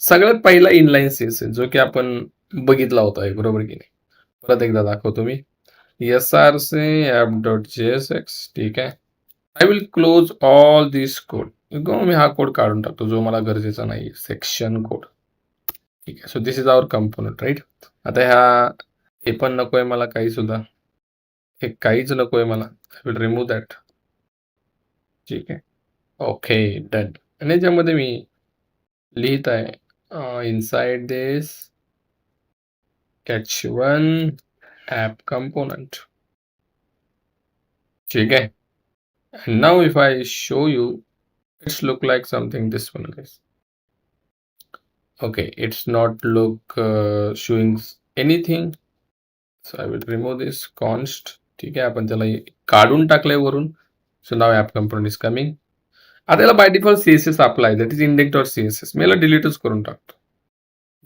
सगळ्यात पहिला inline CSS जो की आपण बघितला होता बरोबर की नाही. परत एकदा दाखवतो मी. src app.jsx ठीक आहे. I will close all this code. मी हा कोड काढून टाकतो जो मला गरजेचा नाही. सेक्शन कोड ठीक आहे. So this is our component right. आता हे पण नकोय मला काही सुद्धा. हे काहीच नकोय मला. I will remove that. ठीक आहे. Okay done. आणि याच्यामध्ये मी लिहित आहे इनसाइड दिस h1 app component. ठीक आहे. And now if I show you, it's look like something this one guys. Okay, it's not look showing anything. So I will remove this const. ठीक आहे. आपण त्याला काढून टाकलंय वरून. So now app component is coming. आता याला by default CSS apply that is index.css. मी याला डिलीटच करून टाकतो.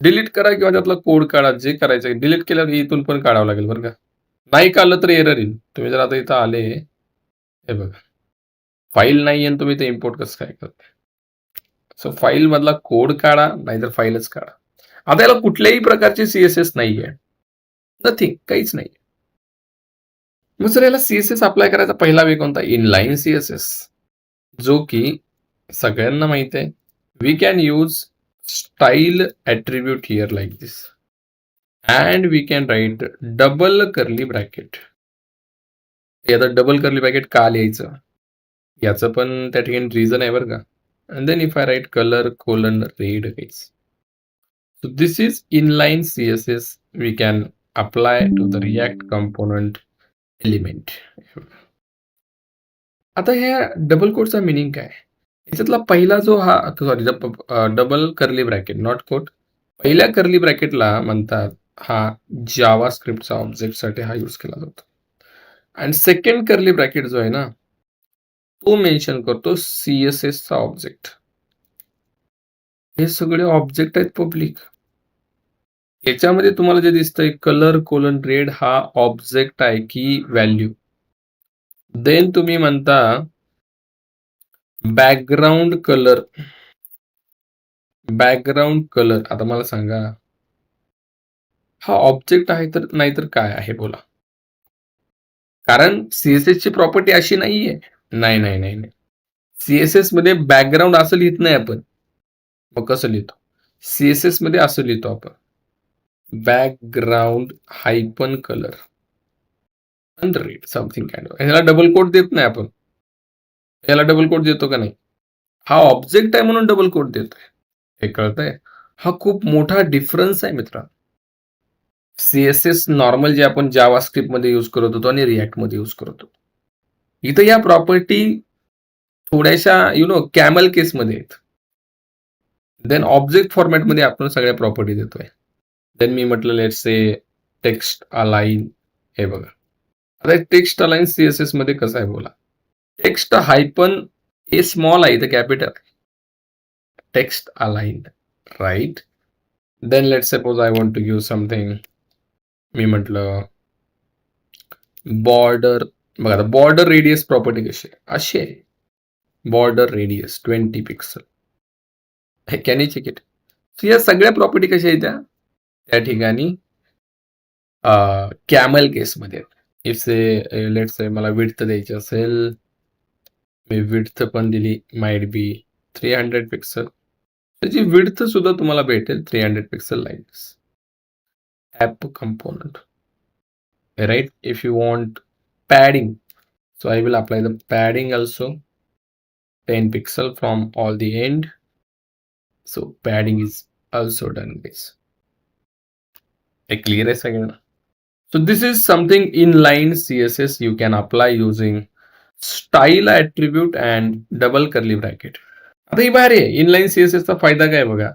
डिलीट करा किंवा त्यातला कोड काढा जे करायचं. डिलीट केल्यावर इथून पण काढावं लागेल बरं का. नाही काढलं तर एरर येईल. तुम्ही जर आता इथं आले हे बघा फाईल नाही आहे तुम्ही ते इम्पोर्ट कसं काय करता. सो फाईल मधला कोड काढा नाहीतर फाईलच काढा. आता याला कुठल्याही प्रकारचे CSS नाहीये. नथिंग काहीच नाही. मग जर याला CSS अप्लाय करायचा पहिला वे कोणता इनलाईन CSS जो की सगळ्यांना माहित आहे. We can use style attribute here like this and we can write double curly bracket. आता डबल कर्ली ब्रॅकेट का लिहायचं याचं पण त्या ठिकाणी रिझन आहे बरं का. and then if I write color colon red guys. So this is inline CSS we can apply to the React component element. आता ह्या डबल कोटचा मिनिंग काय. याच्यातला पहिला जो हा sorry double curly bracket not quote. पहिल्या कर्ली ब्रॅकेटला म्हणतात हा जावा स्क्रिप्टचा ऑब्जेक्टसाठी हा यूज केला जातो. आणि सेकंड कर्ली ब्रॅकेट जो आहे ना तो मेन्शन करतो CSS चा ऑब्जेक्ट. हे सगळे ऑब्जेक्ट आहेत पब्लिक. याच्यामध्ये तुम्हाला जे दिसतंय कलर कोलन रेड हा ऑब्जेक्ट आहे की व्हॅल्यू. देन तुम्ही म्हणता बॅकग्राऊंड कलर. बॅकग्राऊंड कलर आता मला सांगा हा ऑब्जेक्ट आहे तर नाहीतर काय आहे बोला. कारण CSS ची प्रॉपर्टी अशी नाहीये. नाही. CSS मध्ये बॅकग्राऊंड असं लिहित नाही आपण. मग कसं लिहितो. CSS मध्ये असं लिहितो आपण background हायपन colour read something kind of. ह्याला डबल कोट देत नाही आपण. याला डबल कोट देतो का नाही. हा ऑब्जेक्ट आहे म्हणून डबल कोट देतोय. हे कळतंय. हा खूप मोठा डिफरन्स आहे मित्र. CSS नॉर्मल जे आपण जावा स्क्रिप्ट मध्ये यूज करत होतो आणि रिॲक्ट मध्ये यूज करत होतो. इथं या प्रॉपर्टी थोड्याशा कॅमल केस मध्ये आहेत. देन ऑब्जेक्ट फॉर्मॅट मध्ये आपण सगळ्या प्रॉपर्टी देतोय. देन मी म्हटलं लेट्स से टेक्स्ट अलाइन. हे बघा आता टेक्स्ट अलाइन CSS मध्ये कसं आहे बोला. टेक्स्ट हायपन ए स्मॉल आहे इथं capital. Text align right. Then let's suppose I want to give something. मी म्हटलं बॉर्डर. बघा आता बॉर्डर रेडियस प्रॉपर्टी कशी आहे अशी आहे. Border radius 20 pixel. Can you check it. या सगळ्या प्रॉपर्टी कशा आहेत त्या ठिकाणी कॅमल केसमध्ये. इफ से लेट्स से मला विड्थ द्यायची असेल मी विड्थ पण दिली माइट बी 300 पिक्सल. त्याची विड्थ सुद्धा तुम्हाला भेटेल 300 pixel lines. App component right. If you want padding, so I will apply the padding also 10 pixel from all the end. So padding is also done guys. Clear is again. So this is something inline CSS you can apply using style attribute and double curly bracket. आता ही भारी आहे. Inline CSS चा फायदा काय बघा.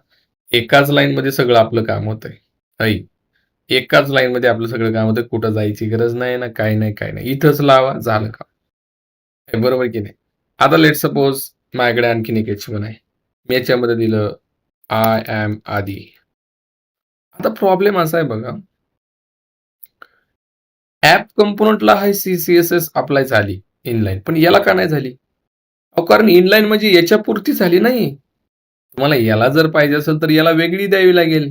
एकाच line मध्ये सगळं आपलं काम होतंय. एकाच लाईन मध्ये आपलं सगळं काम होतं. कुठं जायची गरज नाही ना काय नाही. इथंच लावा झालं का. बरोबर की नाही. आता लेट सपोज माझ्याकडे आणखीन एक H1 आहे. मी याच्यामध्ये दिलं आय एम आदी. आता प्रॉब्लेम असा आहे बघा. ऍप कंपोनंटला हा CSS अप्लाय झाली इनलाईन पण याला का नाही झाली. कारण इनलाईन म्हणजे याच्या पुरती झाली नाही. तुम्हाला याला जर पाहिजे असेल तर याला वेगळी द्यावी लागेल.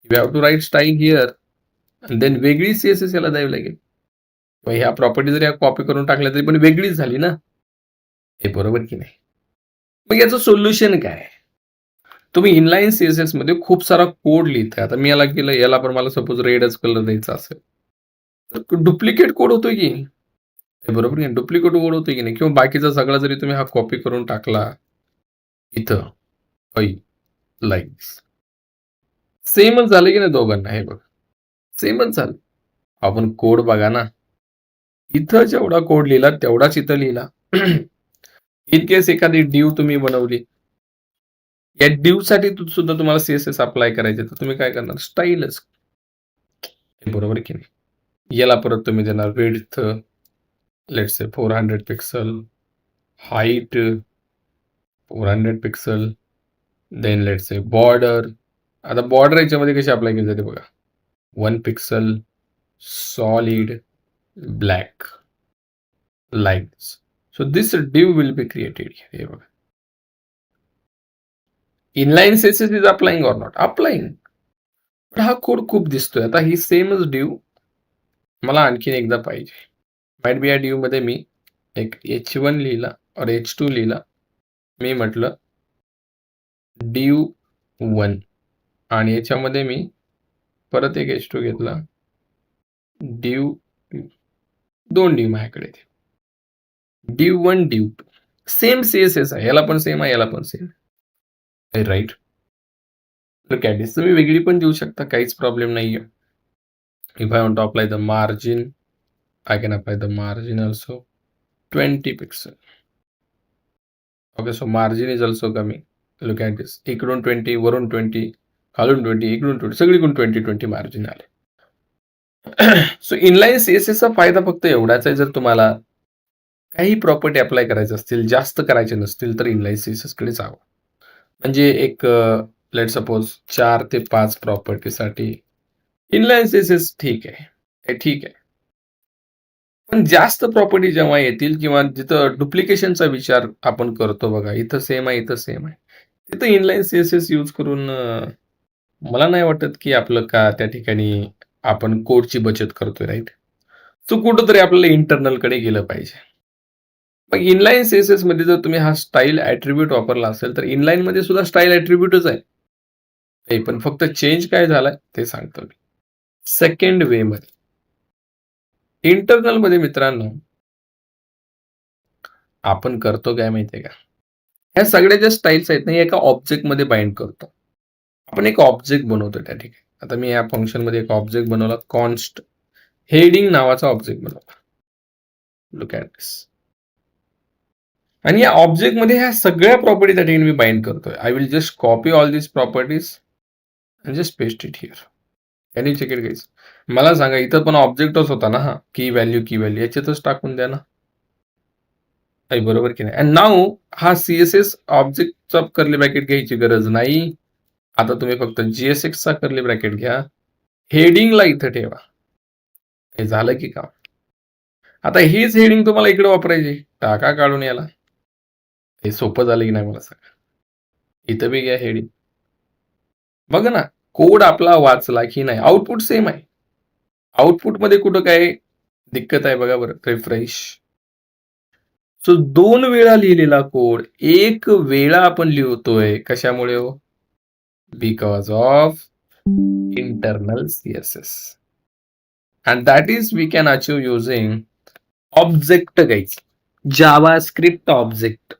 You have to write style here and then वेगळी CSS याला द्यावी लागेल. मग ह्या प्रॉपर्टी जर या कॉपी करून टाकल्या तरी पण वेगळीच झाली ना. हे बरोबर की नाही? मग याचं सोल्युशन काय? तुम्ही इनलाईन CSS मध्ये खूप सारा कोड लिहिताय. आता मी याला केलं, याला पण मला सपोज रेडच कलर द्यायचा असेल, तर डुप्लिकेट कोड होतोय की. हे बरोबर आहे, डुप्लिकेट कोड होतोय की नाही? किंवा बाकीचा सगळा जरी तुम्ही हा कॉपी करून टाकला इथं, लाईक सेमच झालं की नाही दोघांना? हे बघ, सेमच झालं. आपण कोड बघा ना, इथं जेवढा कोड लिहिला तेवढाच इथं लिहिला. इन केस एखादी डिव तुम्ही बनवली, या डिव साठी सुद्धा तुम्हाला CSS अप्लाय करायचे, तर तुम्ही काय करणार? स्टाईलच. बरोबर की नाही? याला परत तुम्ही देणार width, let's say 400 pixel, height 400 pixel, then let's say border. आता बॉर्डर याच्यामध्ये कशी अप्लाय केली जाते बघा, 1 pixel, solid, black, like this. So this div will be created here. हे बघा. Inline CSS is applying or not? Applying. पण हा कोड खूप दिसतोय. आता ही सेमच div मला आणखीन एकदा पाहिजे. माइट बी या div मध्ये मी एक h1 लिहिला और h2 लिहिला. मी म्हटलं div1 आणि याच्यामध्ये मी परत एक h2 घेतला. div 2 div माझ्याकडे. div1 div2 सेम CSS आहे. याला पण सेम आहे, याला पण सेम आहे. राईट. तर कॅडिस तुम्ही वेगळी पण देऊ शकता, काहीच प्रॉब्लेम नाहीये. If I want to apply the margin, I can apply the margin also 20 pixel. Okay, so margin is also coming. Look at this. इकडून 20, वरून 20, खालून 20, इकडून 20, सगळीकडून 20 मार्जिन आले. सो इनलाईन CSS चा फायदा फक्त एवढाच आहे, जर तुम्हाला काही प्रॉपर्टी अप्लाय करायचे असतील, जास्त करायचे नसतील, तर इनलाईन CSS कडे जावं. म्हणजे एक लेट सपोज 4 ते 5 प्रॉपर्टीसाठी इनलाईन CSS ठीक आहे, ठीक आहे. पण जास्त प्रॉपर्टी जेव्हा येतील किंवा जिथं डुप्लिकेशनचा विचार आपण करतो बघा, इथं सेम आहे, इथं सेम आहे. तिथं इनलाईन CSS यूज करून मला नाही वाटत की आपलं का त्या ठिकाणी आपण कोडची बचत करतोय, राईट? सो कुठंतरी आपल्याला इंटरनलकडे गेलं पाहिजे. मग इनलाईन CSS मध्ये जर तुम्ही हा स्टाईल ॲट्रिब्यूट वापरला असेल, तर इनलाईन मध्ये सुद्धा स्टाईल ॲट्रिब्यूटच आहे. हे पण फक्त चेंज काय झालाय ते सांगतो मी. सेकंड वे मध्ये, इंटरनल मध्ये मित्रांनो, आपण करतो काय माहितीये का? ह्या सगळ्या ज्या स्टाईल्स आहेत ना, एका ऑब्जेक्ट मध्ये बाइंड करतो. आपण एक ऑब्जेक्ट बनवतो त्या ठिकाणी. आता मी या फंक्शन मध्ये एक ऑब्जेक्ट बनवला, कॉन्स्ट हेडिंग नावाचा ऑब्जेक्ट बनवला. Look at this. आणि या ऑब्जेक्ट मध्ये ह्या सगळ्या प्रॉपर्टी त्या ठिकाणी मी बाइंड करतोय. I will just copy all this properties and just paste it here. Can you check it guys? मला सांगा, इथं पण ऑब्जेक्टच होता ना हा, की व्हॅल्यू याच्यातच टाकून द्या ना. बरोबर की नाही? अँड नाऊ हा CSS ऑब्जेक्टचा कर्ली ब्रॅकेट घ्यायची गरज नाही. आता तुम्ही फक्त GSX चा कर्ली ब्रॅकेट घ्या, हेडिंगला इथं ठेवा. हे झालं की काम? आता हीच हेडिंग तुम्हाला इकडे वापरायची, टाका काढून याला. हे सोपं झालं की नाही मला सांगा? इथं बी घ्या हेडिंग. बघा ना, कोड आपला वाचला की नाही? आउटपुट सेम आहे. आउटपुटमध्ये कुठं काय दिक्कत आहे बघा बरं. रिफ्रेश. सो 2 वेळा लिहिलेला कोड 1 वेळा आपण लिहितोय. कशामुळे हो? Because of internal CSS. And that is we can achieve using object guys. JavaScript object.